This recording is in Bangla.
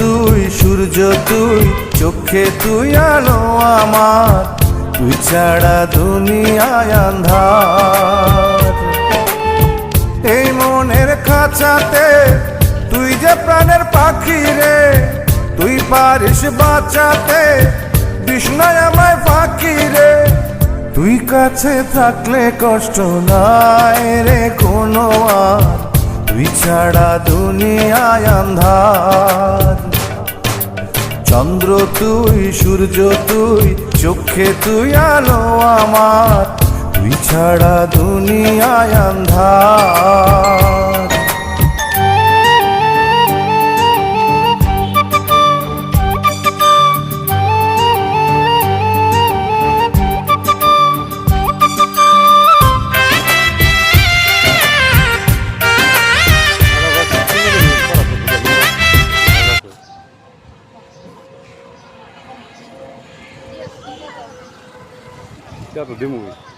তুই, সূর্য তুই, চোখে তুই আলো আমার, তুই ছাড়া দুনিয়ায় আন্ধার। এই মনের খাঁচাতে তুই যে প্রাণের পাখি রে, তুই পারিস বাঁচাতে বিষ্ণায় আমায় ফাঁকি রে। তুই কাছে থাকলে কষ্ট নাই রে কোনো আর, তুই ছাড়া দুনিয়ায় আন্ধার। চন্দ্র তুই, সূর্য তুই, চোখে তুই আলো আমার, তুই ছাড়া দুনিয়ায় আন্ধার। Ya, pues, de muy